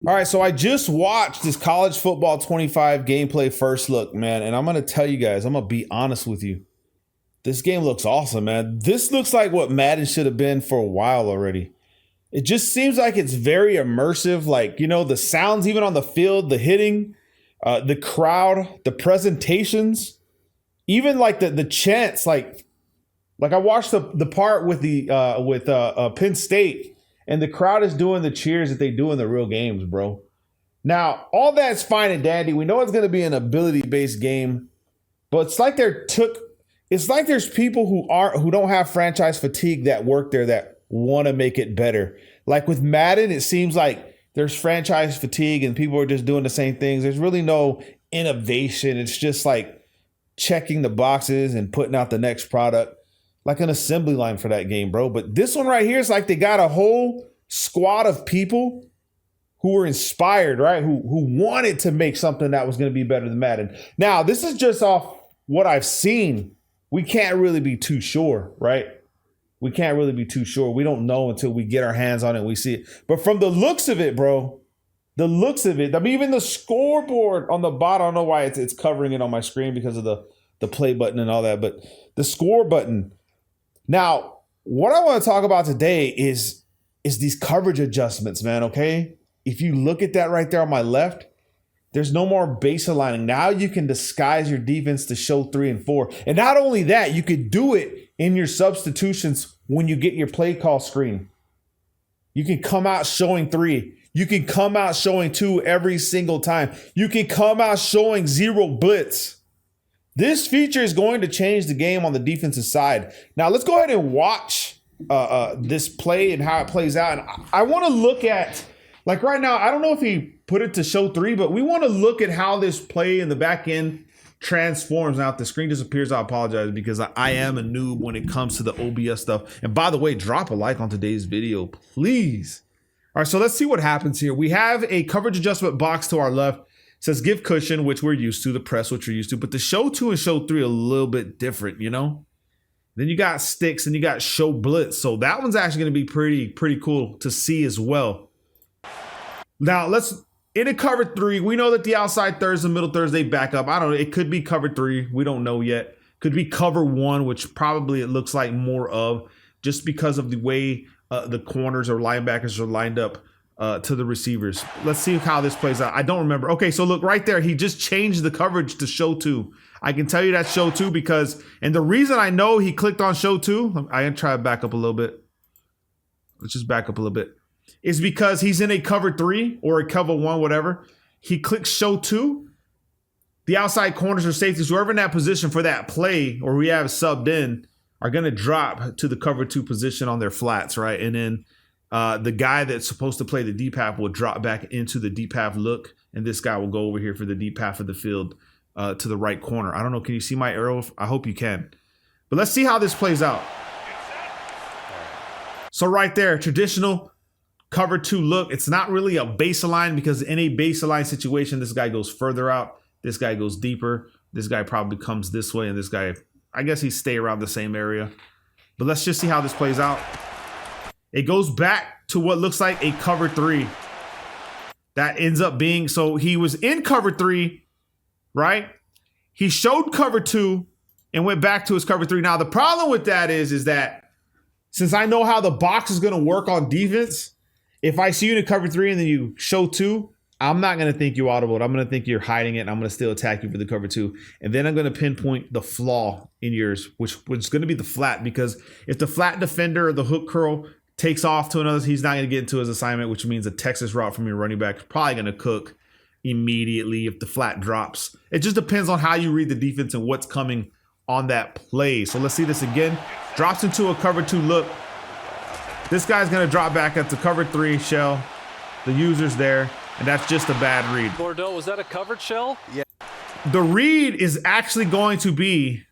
All right, so I just watched this college football 25 gameplay first look, man, and I'm going to tell you guys, I'm going to be honest with you. This game looks awesome, man. This looks like what Madden should have been for a while already. It just seems like it's very immersive, like, you know, the sounds even on the field, the hitting, the crowd, the presentations, even like the chants, like I watched the part with Penn State. And the crowd is doing the cheers that they do in the real games, bro. Now, all that's fine and dandy. We know it's going to be an ability-based game, but it's like there's people who don't have franchise fatigue that work there that want to make it better. Like with Madden, it seems like there's franchise fatigue and people are just doing the same things. There's really no innovation. It's just like checking the boxes and putting out the next product. Like an assembly line for that game, bro. But this one right here is like they got a whole squad of people who were inspired, right? Who wanted to make something that was going to be better than Madden. Now, this is just off what I've seen. We can't really be too sure, right? We can't really be too sure. We don't know until we get our hands on it and we see it. But from the looks of it, bro, I mean, even the scoreboard on the bottom, I don't know why it's covering it on my screen because of the play button and all that, but the score button. Now, what I want to talk about today is these coverage adjustments, man, okay? If you look at that right there on my left, there's no more base aligning. Now you can disguise your defense to show 3 and 4. And not only that, you could do it in your substitutions when you get your play call screen. You can come out showing 3. You can come out showing 2 every single time. You can come out showing 0 blitz. This feature is going to change the game on the defensive side. Now, let's go ahead and watch this play and how it plays out. And I want to look at, like right now, I don't know if he put it to show 3, but we want to look at how this play in the back end transforms. Now, if the screen disappears, I apologize because I am a noob when it comes to the OBS stuff. And by the way, drop a like on today's video, please. All right, so let's see what happens here. We have a coverage adjustment box to our left. It says give cushion, which we're used to, the press, which we're used to, but the show 2 and show 3 are a little bit different, you know? Then you got sticks and you got show blitz. So that one's actually going to be pretty cool to see as well. Now in a cover 3, we know that the outside thirds and middle thirds, they back up. I don't know. It could be cover 3. We don't know yet. Could be cover 1, which probably it looks like more of just because of the way the corners or linebackers are lined up. To the receivers. Let's see how this plays out. I don't remember. Okay, so look right there. He just changed the coverage to show 2. I can tell you that's show 2 because, and the reason I know he clicked on show 2, I can try to back up a little bit. Let's just back up a little bit. Is because he's in a cover 3 or a cover 1, whatever. He clicks show 2. The outside corners or safeties, whoever in that position for that play or we have subbed in, are going to drop to the cover 2 position on their flats, right? And then the guy that's supposed to play the deep half will drop back into the deep half look, and this guy will go over here for the deep half of the field to the right corner. I don't know. Can you see my arrow? I hope you can. But let's see how this plays out. So right there, traditional cover 2 look. It's not really a baseline because in a baseline situation, this guy goes further out. This guy goes deeper. This guy probably comes this way, and this guy, I guess he stay around the same area. But let's just see how this plays out. It goes back to what looks like a cover 3. That ends up being, so he was in cover 3, right? He showed cover 2 and went back to his cover 3. Now, the problem with that is that since I know how the box is going to work on defense, if I see you in cover 3 and then you show 2, I'm not going to think you audible. I'm going to think you're hiding it, and I'm going to still attack you for the cover 2. And then I'm going to pinpoint the flaw in yours, which is going to be the flat, because if the flat defender or the hook curl takes off to another, he's not going to get into his assignment, which means a Texas route from your running back is probably going to cook immediately if the flat drops. It just depends on how you read the defense and what's coming on that play. So let's see this again. Drops into a cover 2 look. This guy's going to drop back at the cover 3 shell. The user's there, and that's just a bad read. Bordeaux, was that a covered shell? Yeah. The read is actually going to be,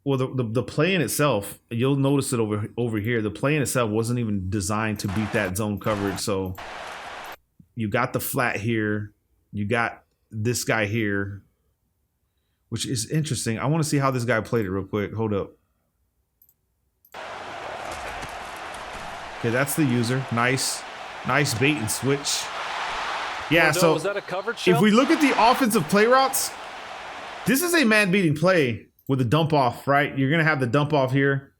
well, the play in itself, you'll notice it over here. The play in itself wasn't even designed to beat that zone coverage. So you got the flat here. You got this guy here, which is interesting. I want to see how this guy played it real quick. Hold up. Okay, that's the user. Nice bait and switch. Yeah, no, so was that a coverage shell? if we look at the offensive play routes, this is a man-beating play with a dump off, right? You're going to have the dump off here.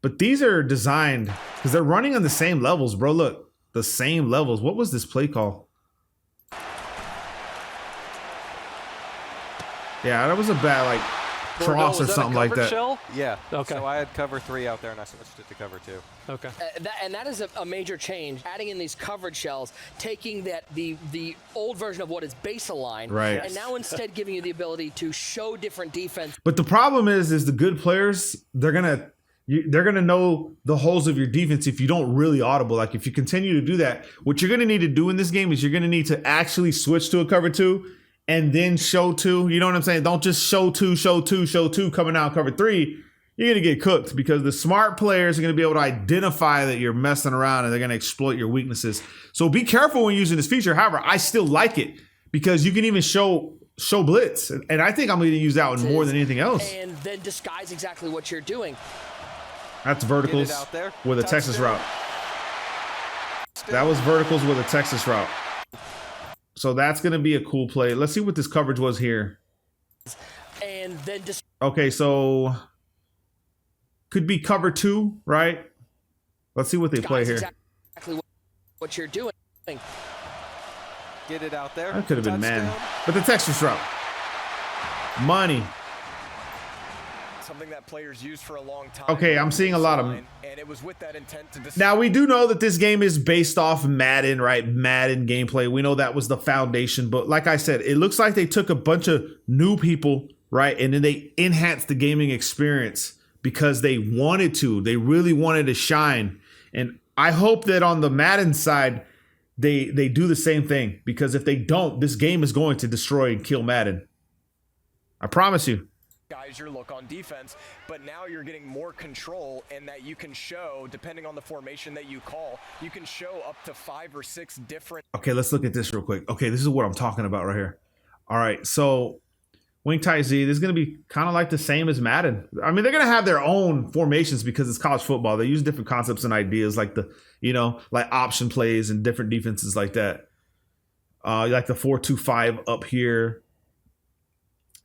But these are designed because they're running on the same levels, bro. Look, the same levels. What was this play call? Yeah, that was a bad, like, cross or something like that. Shell? Yeah. Okay. So I had cover 3 out there, and I switched it to cover 2. Okay. That is a major change. Adding in these coverage shells, taking that the old version of what is base align, Right. and now instead giving you the ability to show different defense. But the problem is the good players, they're gonna know the holes of your defense if you don't really audible. Like if you continue to do that, what you're gonna need to do in this game is you're gonna need to actually switch to a cover 2 and then show 2. You know what I'm saying? Don't just show 2 coming out cover 3. You're gonna get cooked because the smart players are gonna be able to identify that you're messing around and they're gonna exploit your weaknesses. So be careful when using this feature. However, I still like it because you can even show blitz, and I think I'm gonna use that one more than anything else. And then disguise exactly what you're doing. That's verticals out there. with a Texas route. That was verticals with a Texas route. So that's going to be a cool play. Let's see what this coverage was here. And then Okay, so could be cover 2, right? Let's see what they play here. Exactly what you're doing. Get it out there. That could have been man. Touchdown. But the Texas route. Money. Something that players use for a long time. Okay, I'm seeing a lot of... And it was with that intent to Now, we do know that this game is based off Madden, right? Madden gameplay. We know that was the foundation. But like I said, it looks like they took a bunch of new people, right? And then they enhanced the gaming experience because they wanted to. They really wanted to shine. And I hope that on the Madden side, they do the same thing. Because if they don't, this game is going to destroy and kill Madden. I promise you. guys your look on defense, but now you're getting more control in that you can show, depending on the formation that you call, you can show up to 5 or 6 different. Okay, let's look at this real quick. Okay, this is what I'm talking about right here. All right, so Wing Tight Z, this is going to be kind of like the same as Madden. I mean, they're going to have their own formations because it's college football. They use different concepts and ideas like like option plays and different defenses like that. Like the 4-2-5 up here.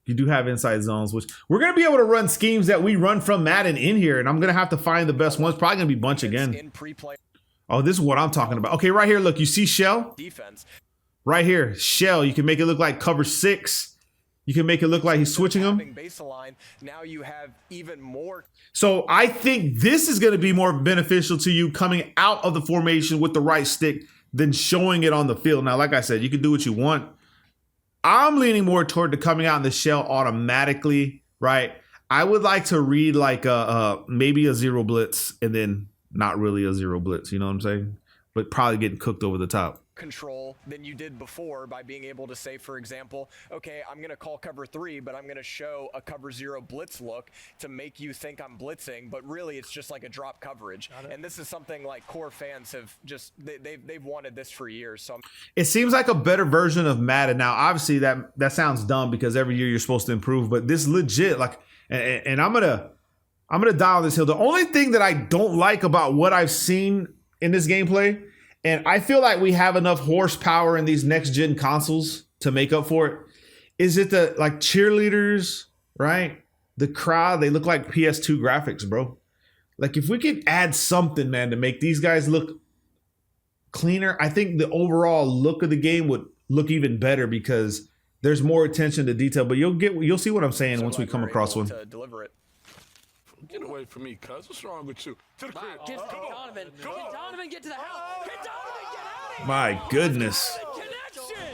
You do have inside zones, which we're going to be able to run schemes that we run from Madden in here, and I'm going to have to find the best ones. Probably going to be bunch again. Oh, this is what I'm talking about. Okay, right here, look, you see shell? Defense. Right here, shell. You can make it look like cover 6. You can make it look like he's switching them. Baseline, now you have even more. So I think this is going to be more beneficial to you coming out of the formation with the right stick than showing it on the field. Now, like I said, you can do what you want. I'm leaning more toward the coming out in the shell automatically, right? I would like to read like maybe a zero blitz and then not really a zero blitz, you know what I'm saying? But probably getting cooked over the top. Control than you did before by being able to say, for example, okay, I'm going to call cover 3, but I'm going to show a cover 0 blitz look to make you think I'm blitzing, but really it's just like a drop coverage. And this is something like core fans have just they've wanted this for years. So it seems like a better version of Madden. Now, obviously that sounds dumb because every year you're supposed to improve, but this legit like, and I'm gonna die on this hill. The only thing that I don't like about what I've seen in this gameplay, and I feel like we have enough horsepower in these next gen consoles to make up for it, is it the like cheerleaders, right? The crowd, they look like PS2 graphics, bro. Like if we could add something, man, to make these guys look cleaner, I think the overall look of the game would look even better because there's more attention to detail. But you'll see what I'm saying once we come across one. To deliver it. Get away from me, cuz. What's wrong with you? To the crib. Get Donovan. Get Donovan, get to the house. Get Donovan, get out of here. My goodness. Connection.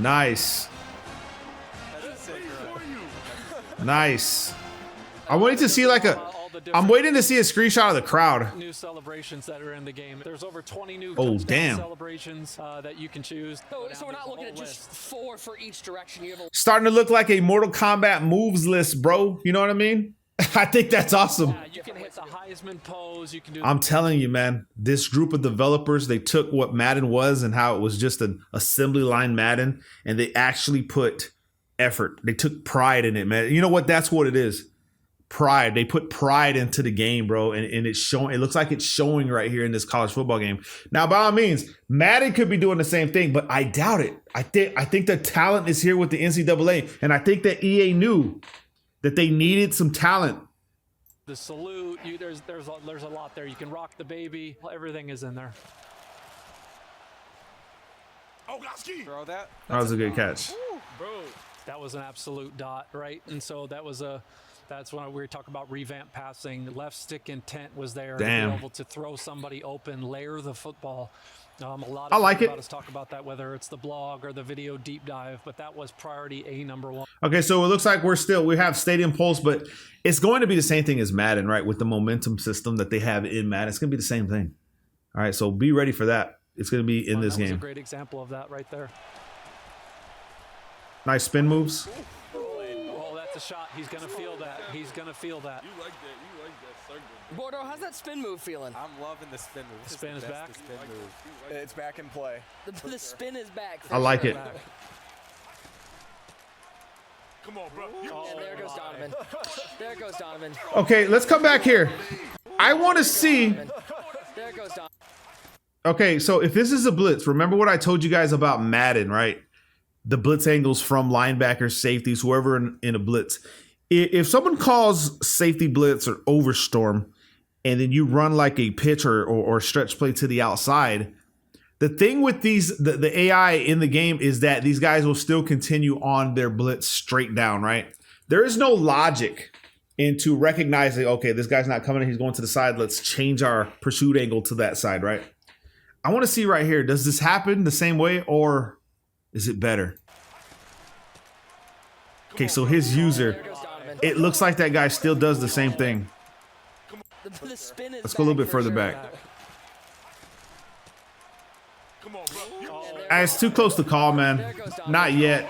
Nice. Nice. I'm waiting to see I'm waiting to see a screenshot of the crowd. New celebrations that are in the game. There's over 20 new damn. celebrations that you can choose. So we're not looking at just 4 for each direction. You have Starting to look like a Mortal Kombat moves list, bro. You know what I mean? I think that's awesome. You can hit the Heisman pose. You can do. I'm telling you, man, this group of developers, they took what Madden was and how it was just an assembly line Madden, and they actually put effort. They took pride in it, man. You know what? That's what it is. pride. They put pride into the game, bro, and it's showing. It looks like it's showing right here in this college football game. Now, by all means, Madden could be doing the same thing, but I doubt it. I think the talent is here with the NCAA, and I think that EA knew that they needed some talent. The salute, there's a lot there. You can rock the baby. Everything is in there. Oh, Goski. Throw that. That was a good catch. Bro. That was an absolute dot, right? And so that's when we were talking about revamp passing. Left stick intent was there. Damn. To be able to throw somebody open, layer the football. A lot of I like it. us talk about that, whether it's the blog or the video deep dive, but that was priority A #1. Okay, so it looks like we have Stadium Pulse, but it's going to be the same thing as Madden, right? With the momentum system that they have in Madden, it's going to be the same thing. All right, so be ready for that. It's going to be in this That was game. a great example of that right there. Nice spin moves. Oh, that's a shot. He's going to feel that. He's going to feel that. You like that. You like that circle. Bordeaux, how's that spin move feeling? I'm loving the spin move. This Spin the is best back? Spin move. It's back in play. The spin is back. for I like sure. it. Come on, bro. And there goes Donovan. There goes Donovan. Okay, let's come back here. I want to see. There goes Donovan. Okay, so if this is a blitz, remember what I told you guys about Madden, right? The blitz angles from linebackers, safeties, whoever in a blitz. If someone calls safety blitz or overstorm, and then you run like a pitch or stretch play to the outside, the thing with the AI in the game is that these guys will still continue on their blitz straight down, right? There is no logic into recognizing, okay, this guy's not coming in, he's going to the side, let's change our pursuit angle to that side, right? I want to see right here, does this happen the same way or is it better? Okay, so his user, There goes Donovan. it looks like that guy still does the same thing. The spin is Let's go a little back bit for further sure. back. Come on, bro. And there Ah, it's too close to call, man. Not yet.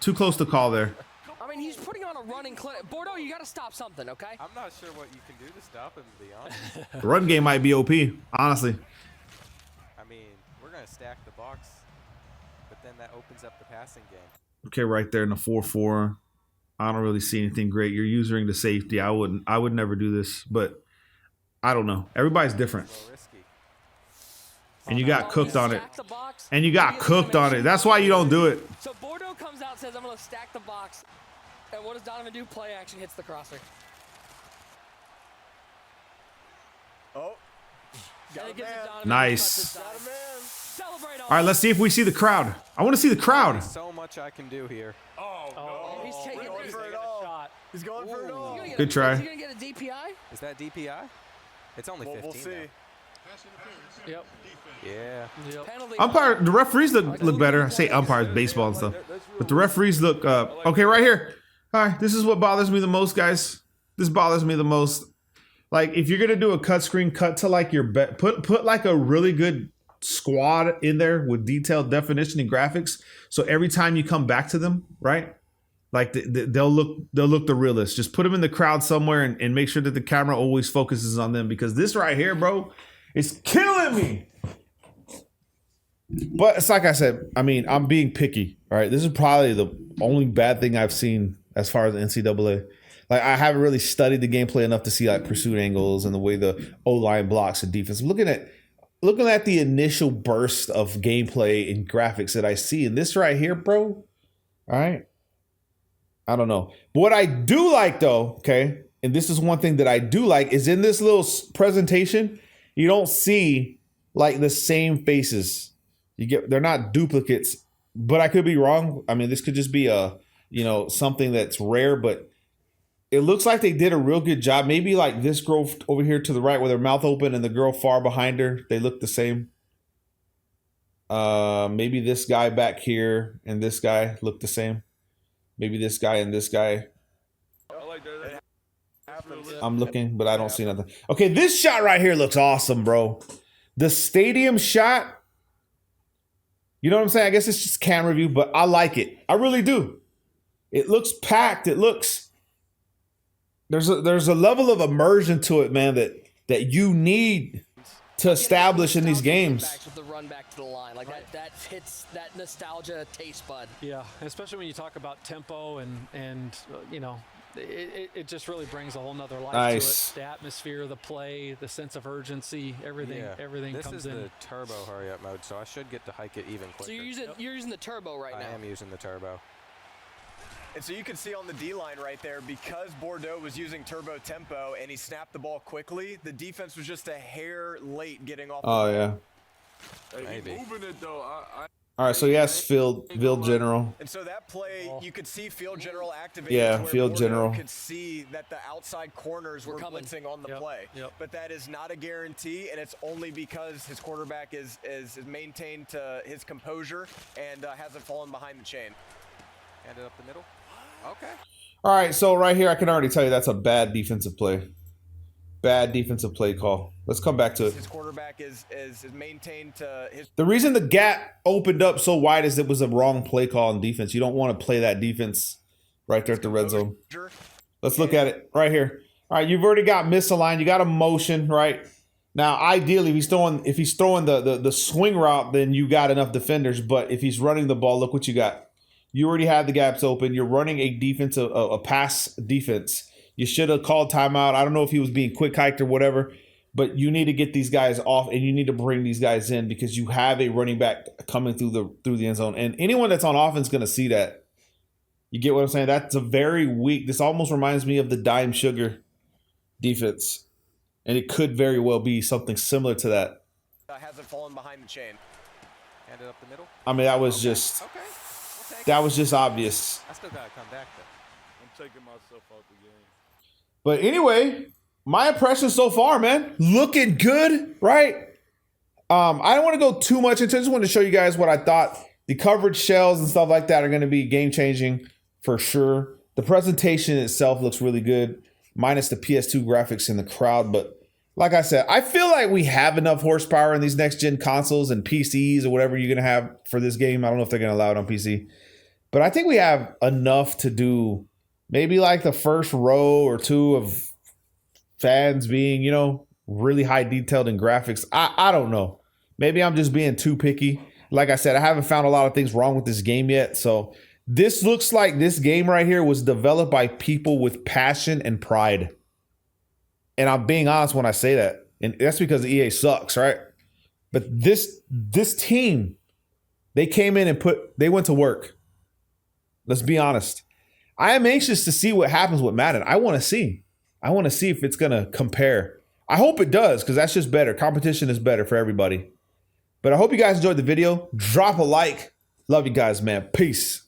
Too close to call there. I mean, he's putting on a running clip. Bordeaux, you got to stop something, okay? I'm not sure what you can do to stop him, to be honest. The run game might be OP, honestly. I mean, we're going to stack the box, but then that opens up the passing game. Okay, right there in the 4-4. I don't really see anything great. You're using the safety. I would never do this, but I don't know. Everybody's different. A little risky. And you got cooked on it. Stack the box. And you got cooked on it. That's why you don't do it. So Bordeaux comes out and says, I'm going to stack the box. And what does Donovan do? Play action hits the crosser. Oh, And it gives it Donovan. Nice. Got a man. Celebrate All right, let's see if we see the crowd. I want to see the crowd. So much I can do here. Oh, He's taking going it. for it all. He's going for it all. Good try. Is he going to get a DPI? Is that DPI? It's only 15 We'll see. now. Yep. Yeah. Yep. Penalty. Umpire, the referees look better. I say umpires, baseball and stuff. But the referees look, okay, right here. All right, this is what bothers me the most, guys. This bothers me the most. Like, if you're going to do a cut screen, cut to like your, put like a really good squad in there with detailed definition and graphics. So every time you come back to them, right? Like they'll look the realest. Just put them in the crowd somewhere and make sure that the camera always focuses on them, because this right here, bro, is killing me. But it's like I said, I mean, I'm being picky. All right, this is probably the only bad thing I've seen as far as the NCAA. Like, I haven't really studied the gameplay enough to see like pursuit angles and the way the O-line blocks and defense. I'm looking at the initial burst of gameplay and graphics that I see, and this right here, bro. All right, I don't know. But what I do like, though, okay, and this is one thing that I do like, is in this little presentation, you don't see like the same faces. They're not duplicates, but I could be wrong. I mean, this could just be something that's rare, but it looks like they did a real good job. Maybe like this girl over here to the right with her mouth open and the girl far behind her, they look the same. Maybe this guy back here and this guy look the same. Maybe this guy and this guy. I like that. I'm looking, but I don't see nothing. Okay, this shot right here looks awesome, bro. The stadium shot. You know what I'm saying? I guess it's just camera view, but I like it. I really do. It looks packed. It looks. There's a level of immersion to it, man, that you need to establish in these Nostalgia games. backs with the run back to the line, like that hits that nostalgia taste bud. Yeah, especially when you talk about tempo and you know, it just really brings a whole nother life Nice. to it. The atmosphere, the play, the sense of urgency, everything This comes is in. the turbo hurry up mode, so I should get to hike it even quicker. So you're using the turbo right now. I am using the turbo. And so you can see on the D line right there, because Bordeaux was using turbo tempo and he snapped the ball quickly, the defense was just a hair late getting off. Oh yeah. Hey, Maybe. he moving it though. All right, so yes, field general. And so that play, you could see field general activated. Yeah, to where field Bordeaux general. could see that the outside corners were coming. blitzing on the Yep, play. yep. But that is not a guarantee, and it's only because his quarterback is maintained to his composure and hasn't fallen behind the chain. Hand it up the middle. Okay. All right, so right here, I can already tell you that's a bad defensive play. Bad defensive play call. Let's come back to it. His quarterback is maintained to his. The reason the gap opened up so wide is it was a wrong play call on defense. You don't want to play that defense right there at the red zone. Let's look at it right here. All right, you've already got misaligned. You got a motion, right? Now, ideally, if he's throwing the swing route, then you got enough defenders. But if he's running the ball, look what you got. You already have the gaps open. You're running a pass defense. You should have called timeout. I don't know if he was being quick hiked or whatever, but you need to get these guys off and you need to bring these guys in because you have a running back coming through the end zone. And anyone that's on offense is going to see that. You get what I'm saying? That's a very weak. This almost reminds me of the Dime Sugar defense. And it could very well be something similar to that. Hasn't fallen behind the chain. Hand it up the middle. I mean, that was just Okay. We'll take that it. was just obvious. I still gotta come back though. I'm taking myself out the game. But anyway, my impression so far, man, looking good, right? I don't want to go too much into it. I just want to show you guys what I thought. The coverage shells and stuff like that are going to be game changing for sure. The presentation itself looks really good, minus the PS2 graphics in the crowd. But like I said, I feel like we have enough horsepower in these next gen consoles and PCs or whatever you're going to have for this game. I don't know if they're going to allow it on PC, but I think we have enough to do. Maybe like the first row or two of fans being, you know, really high detailed in graphics. I don't know. Maybe I'm just being too picky. Like I said, I haven't found a lot of things wrong with this game yet. So this looks like this game right here was developed by people with passion and pride. And I'm being honest when I say that. And that's because EA sucks, right? But this team, they came in and they went to work. Let's be honest. I am anxious to see what happens with Madden. I want to see if it's going to compare. I hope it does because that's just better. Competition is better for everybody. But I hope you guys enjoyed the video. Drop a like. Love you guys, man. Peace.